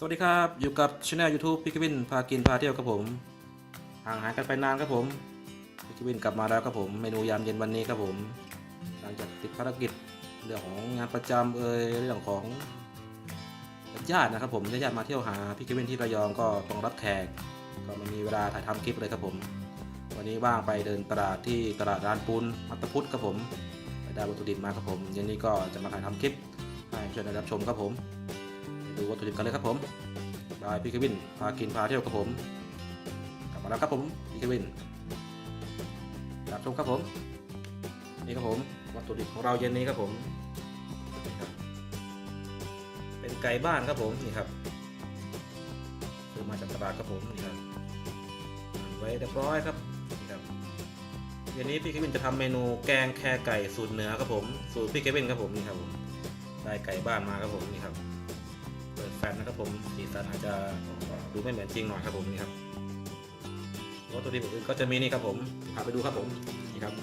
วัสดีครับอยู่กับช anel YouTube พี่กวินพากินพาเที่ยวครับผมห่างหายกันไปนานครับผมพี่กวินกลับมาแล้วครับผมเมนูยามเย็นวันนี้ครับผมหลังจากติดภารกิจเรื่องของงานประจำเรื่องของญาตินะครับผมญาติมาเที่ยวหาพี่กวินที่ระยองก็ต้องรับแขกก็ไม่มีเวลาถ่ายทำคลิปเลยครับผมวันนี้ว่างไปเดินตลาดที่ตลาดร้านปูนมัตตพุทธครับผมไปได้วัตถุดิบมาครับผมเย็นนี้ก็จะมาถ่ายทำคลิปให้เพื่อนได้รับชมครับผมดูวัตถุดิบกันเลยครับผมบายพี่เควินพากินพาเที่ยวครับผมกลับมาแล้วครับผมพี่เควินรับชมครับผมนี่ครับผมวัตถุดิบของเราเย็นนี้ครับผมเป็นไก่บ้านครับผมนี่ครับซื้อมาจากตลาดครับผมนี่ครับไว้เรียบร้อยครับนี่ครับเย็นนี้พี่เควินจะทำเมนูแกงแคไก่สูตรเหนือครับผมสูตรพี่เควินครับผมนี่ครับผมได้ไก่บ้านมาครับผมนี่ครับเปิดแฟนนะครับผมสีสันอาจจะดูไม่เหมือนจริงหน่อยครับผมนี่ครับวัตถุดิบอื่นก็จะมีนี่ครับผมพาไปดูครับผมนี่ครับ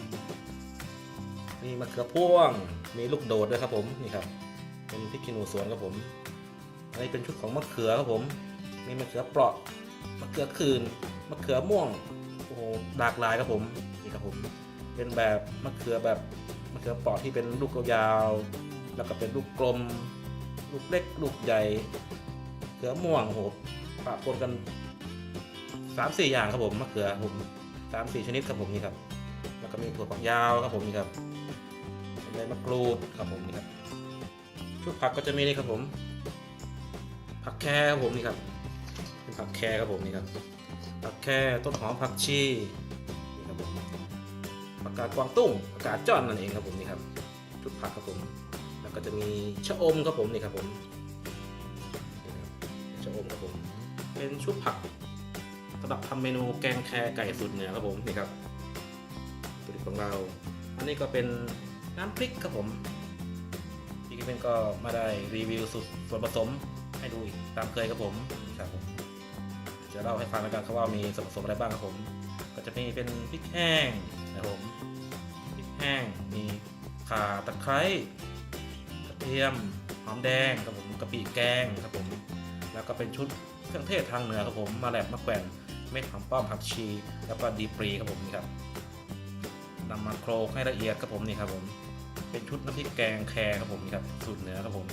นี่มะเขือพ่วงมีลูกโดดด้วยครับผมนี่ครับเป็นพริกขี้หนูสวนครับผมอันนี้เป็นชุดของมะเขือครับผมมีมะเขือเปราะมะเขือคืนมะเขือม่วงโอ้โหหลากหลายครับผมนี่ครับผมเป็นแบบมะเขือแบบมะเขือเปราะที่เป็นลูกยาวแล้วก็เป็นลูกกลมลูกเล็กลูกใหญ่เขือม่วงโหปะปนกัน 3-4 อย่างครับผมมะเขือผม3-4 ชนิดครับผมนี่ครับแล้วก็มีถั่วฝักยาวครับผมนี่ครับเป็นใบมะกรูดครับผมนี่ครับชุดผักก็จะมีนี่ครับผมผักแครครับผมนี่ครับเป็นผักแครครับผมนี่ครับผักแครต้นหอมผักชีนี่ครับผมผักกาดกวางตุ้งผักกาดจ้อนนั่นเองครับผมนี่ครับชุดผักครับผมแล้วก็จะมีชะอมครับผมนี่ครับผมชะอมครับผมเป็นชุดผักสำหรับทำเมนูแกงแครไก่สูตรเหนือครับผมนี่ครับวัตถุดิบของเราอันนี้ก็เป็นน้ำพริกครับผมพี่กิเป็นก็มาได้รีวิวสูตรส่วนผสมให้ดูอีกตามเคยครับผมครับผมจะเล่าให้ฟังแล้วกันครับว่ามีส่วนผสมอะไรบ้างครับผมก็จะมีเป็นพริกแห้งนะครับผมพริกแห้งมีข่าตะไคร้กระเทียมหอมแดงครับผมกะปิแกงครับผมแล้วก็เป็นชุดเครื่องเทศทางเหนือครับผมมะแหลบมะแขวนเม็ดหอมป้อมผักชีแล้วก็ดีปรีครับผมนี่ครับนำมาโขลกให้ละเอียดครับผมนี่ครับผมเป็นชุดน้ำพริกแกงแครครับผมนี่ครับสูตรเหนือครับผม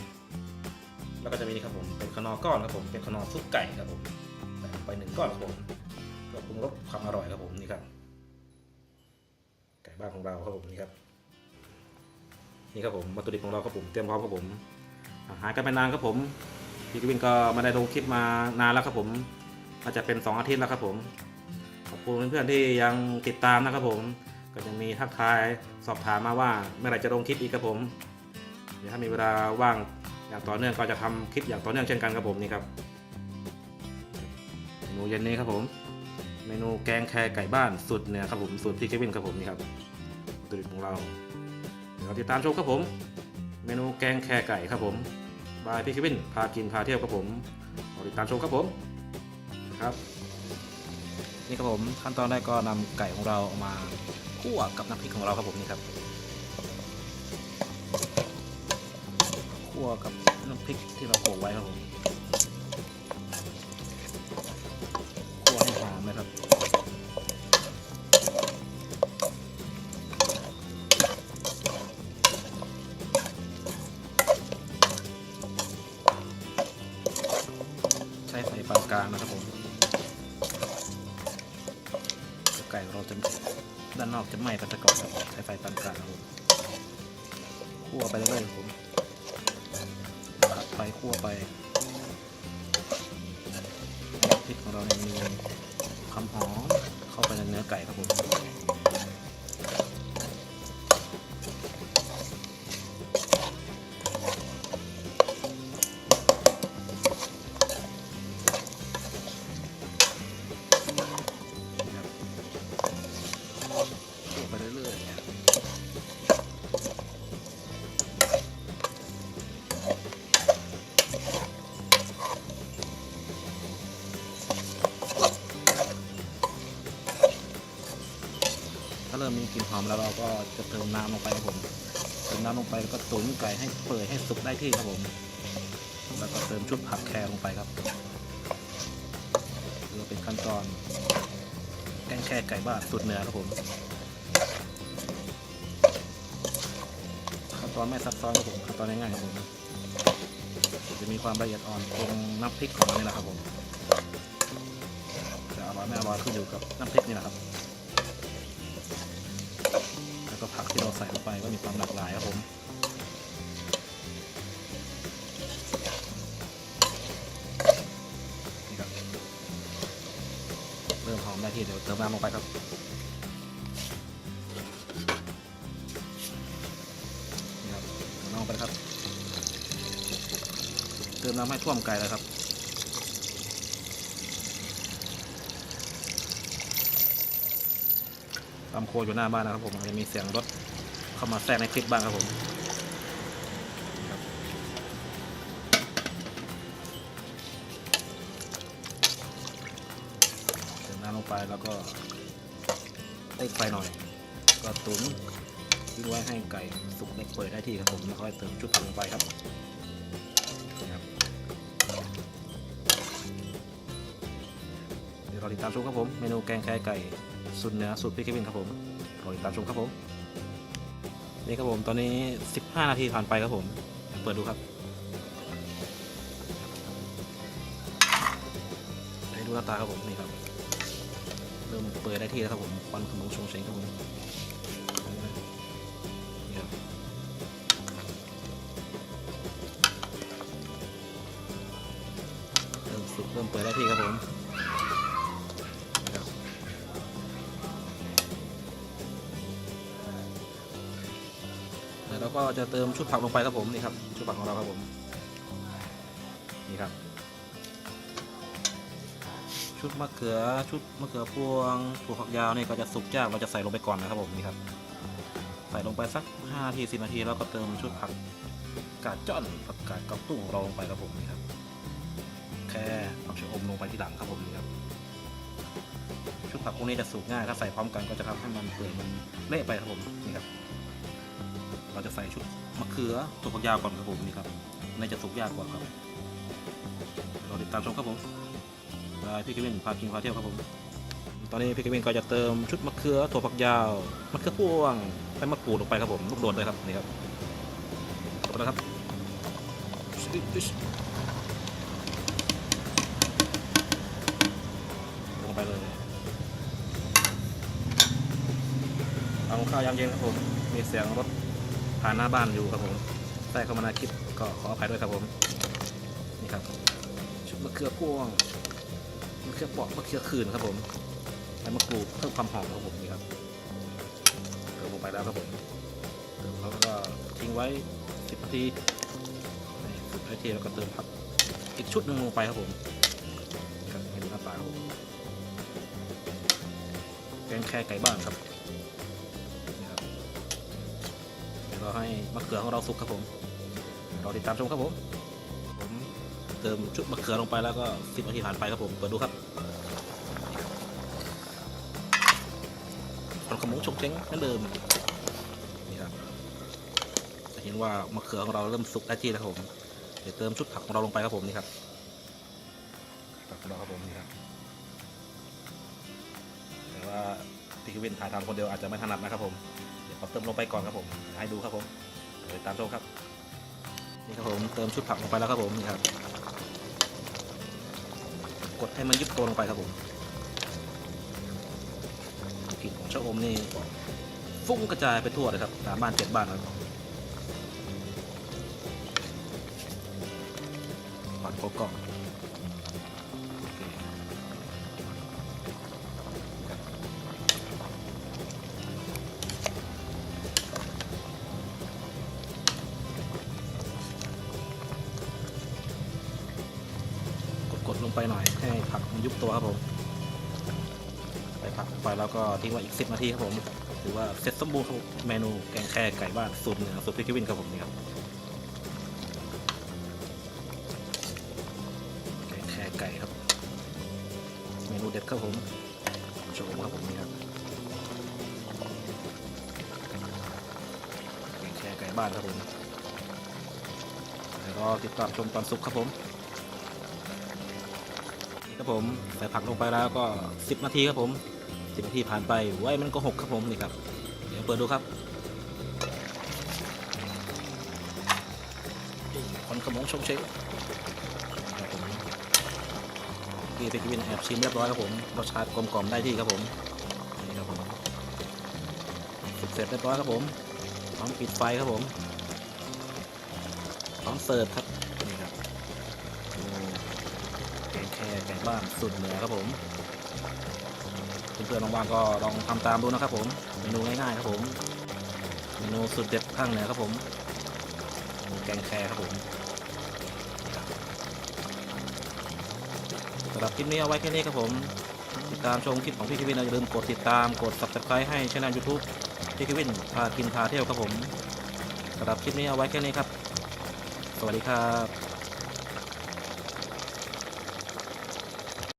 แล้วก็จะมีนี่ครับผมเป็นขนอก้อนครับผมเป็นขนอซุปไก่ครับผมใส่ลงไป1 ก้อนครับผมเพื่อปรุงรสความอร่อยครับผมนี่ครับไก่บ้านของเราครับผมนี่ครับนี่ครับผมวัตถุดิบของเราครับผมเตรียมพร้อมครับผมหายกันไปนานครับผมพี่กวินก็มาได้ลงคลิปมานานแล้วครับผมอาจจะเป็น2 อาทิตย์แล้วครับผมขอบคุณเพื่อนๆที่ยังติดตามนะครับผมก็ยังมีทักทายสอบถามมาว่าเมื่อไหร่จะลงคลิปอีกครับผมเดี๋ยวถ้ามีเวลาว่างอย่างต่อเนื่องก็จะทำคลิปอย่างต่อเนื่องเช่นกันครับผมนี่ครับเมนูเย็นนี้ครับผมเมนูแกงแครไก่บ้านสูตรเหนือครับผมสูตรพี่เควินครับผมนี่ครับวัตถุดิบของเราเดี๋ยวติดตามชมครับผมเมนูแกงแครไก่ครับผมบายพี่เควินพากินพาเที่ยวครับผมติดตามชมครับผมครับนี่ครับผมขั้นตอนแรกก็นำไก่ของเราออกมาคั่วกับน้ำพริกของเราครับผมนี่ครับคั่วกับน้ำพริกที่เราโขลกไว้ครับผมคั่วให้หอมนะครับใช้ไฟปานกลางนะครับผมไก่เราจะด้านนอกจะไหม้ไปซะก่อนครับใช้ไฟปานกลางครับผมคั่วไปเรื่อยๆครับผมผัดไปคั่วไปพริกของเราเนี่ยมีความหอมเข้าไปในเนื้อไก่ครับผมไปเรื่อยๆถ้าเริ่มมีกลิ่นหอมแล้วเราก็จะเติมน้ำลงไปครับผมเติมน้ำลงไปแล้วก็ตุ๋นไก่ให้เปื่อยให้สุกได้ที่ครับผม แล้วก็เติมชุดผักแครลงไปครับเพื่อเป็นขั้นตอนแกงแค่ไก่บ้านสูตรเหนือครับผมขั้นตอนไม่ซับซ้อนครับผมขั้นตอนง่ายๆครับผมจะมีความละเอียดอ่อนตรงน้ำพริกของมันนี่แหละครับผมจะอร่อยไม่อร่อยขึ้นอยู่กับน้ำพริกนี่แหละครับแล้วก็ผักที่เราใส่ลงไปก็มีความหลากหลายครับผมนี่ครับเริ่มหอมได้ที่เดี๋ยวเติมน้ำลงไปครับนี่ครับเติมน้ำลงไปครับเติมน้ำให้ท่วมไก่เลยครับตำโคอยู่หน้าบ้านนะครับผมอาจจะมีเสียงรถเข้ามาแทรกในคลิปบ้างครับผมเติมน้ำลงไปแล้วก็เติมไฟหน่อยก็ตุ๋นทิ้งไว้ให้ไก่สุกเล็กเปิดได้ที่ครับผมแล้วค่อยเติมชุดผักลงไปครับเดี๋ยวเราติดตามชมครับผมเมนูแกงแค่ไก่สูตรเหนือสูตรพี่เควินครับผมเราติดตามชมครับผมนี่ครับผมตอนนี้15 นาทีผ่านไปครับผมเปิดดูครับให้ดูหน้าตาครับผมนี่ครับเริ่มเปิดได้ที่แล้วครับผมควันขโมงชงเชงครับผมนี่ครับเริ่มสุกเริ่มเปิดได้ที่ครับผมแล้วก็จะเติมชุดผักลงไปครับผมนี่ครับชุดผักของเราครับผมนี่ครับชุดมะเขือพวงถั่วฝักยาวนี่ก็จะสุกยากเราจะใส่ลงไปก่อนนะครับผมนี่ครับใส่ลงไปสัก5 นาที 10 นาทีแล้วก็เติมชุดผักกาดจ้อนผักกาดเกาตุ้งของเราลงไปครับผมนี่ครับแค่ผักชะอมลงไปที่หลังครับผมนี่ครับชุดผักพวกนี้จะสุกง่ายถ้าใส่พร้อมกันก็จะทำให้มันเปื่อยมันเละไปครับผมนี่ครับเราจะใส่ชุดมะเขือถั่วฝักยาวก่อนครับผมนี่ครับน่าจะสุกยากกว่าครับเราติดตามชมครับผมพี่เควินพากินพาเที่ยวครับผมตอนนี้พี่เควินก็จะเติมชุดมะเขือถั่วฝักยาวมะเขือพวงใบมะกรูดลงไปครับผมลูกโดดเลยครับนี่ครับจบแล้วครับลงไปเลยเอาข้าวยำเย็นครับผมมีเสียงรถผ่านหน้าบ้านอยู่ครับผมใส่เข้ามาในคลิปก็ขออภัยด้วยครับผมนี่ครับชุดมะเขือพวงมะเขือเปาะมะเขือขื่นครับผมใบมะกรูดเพิ่มความหอมครับผมนี่ครับเติมลงไปแล้วครับผมเติมแล้วก็ทิ้งไว้10 นาที10 นาทีแล้วก็เติมผักอีกชุดนึงลงไปครับผมครับให้ดูหน้าตาครับผมแกงแค่ไก่บ้านครับเราให้มะเขือของเราสุกครับผมเราติดตามชมครับผมเติมชุดมะเขือลงไปแล้วก็10 นาทีผ่านไปครับผมเปิดดูครับมันขมุ้งชกเช้งเหมือนเดิมนี่ครับจะเห็นว่ามะเขือของเราเริ่มสุกได้ที่แล้วครับผมเดี๋ยวเติมชุดผักของเราลงไปครับผมนี่ครับผักของเราครับผมนี่ครับแต่ว่าพี่เควินถ่ายทำคนเดียวอาจจะไม่ถนัดนะครับผมขอเติมลงไปก่อนครับผมให้ดูครับผมเดี๋ยวตามชมครับนี่ครับผมเติมชุดผักลงไปแล้วครับผมนี่ครับกดให้มันยุบตัวลงไปครับผมกลิ่นของชะอมนี่ฟุ้งกระจายไปทั่วเลยครับตามบ้าน7 บ้านครับผัดโกโก้กดลงไปหน่อยให้ผักมันยุบตัวครับผมใส่ผักลงไปแล้วก็ทิ้งไว้อีก10 นาทีครับผมถือว่าเสร็จสมบูรณ์ครับเมนูแกงแค่ไก่บ้านสูตรเหนือสูตรพี่เควินครับผมนี่ครับแกงแค่ไก่ครับเมนูเด็ดครับผมโชว์ครับผมนี่ครับแกงแค่ไก่บ้านครับผมแล้วก็ รอติดตามชมตอนสุกครับผมนี่ครับผมใส่ผักลงไปแล้วก็10 นาทีครับผม10 นาทีผ่านไปไว้มันก็หกครับผมนี่ครับเดี๋ยวเปิดดูครับคนขโมงชมเชยครับผมพี่เพชรวินแอบชิมเรียบร้อยครับผมรสชาติกลมกล่อมได้ที่ครับผมนี่ครับผมเสร็จเรียบร้อยครับผมพร้อมปิดไฟครับผมพร้อมเสิร์ฟครับนี่ครับแกงแค่แกงบ้านสุดเหนือครับผมเพื่อนๆว่างๆก็ลองทำตามดูนะครับผมเมนูง่ายๆครับผมเมนูสุดเด็ดข้างเหนือครับผมแกงแคครับผมสำหรับคลิปนี้เอาไว้แค่นี้ครับผมติดตามชมคลิปของพี่เควินอย่าลืมกดติดตามกด subscribe ให้ช่อง YouTube พี่เควินพากินพาเที่ยวครับผมสำหรับคลิปนี้เอาไว้แค่นี้ครับสวัสดีครับ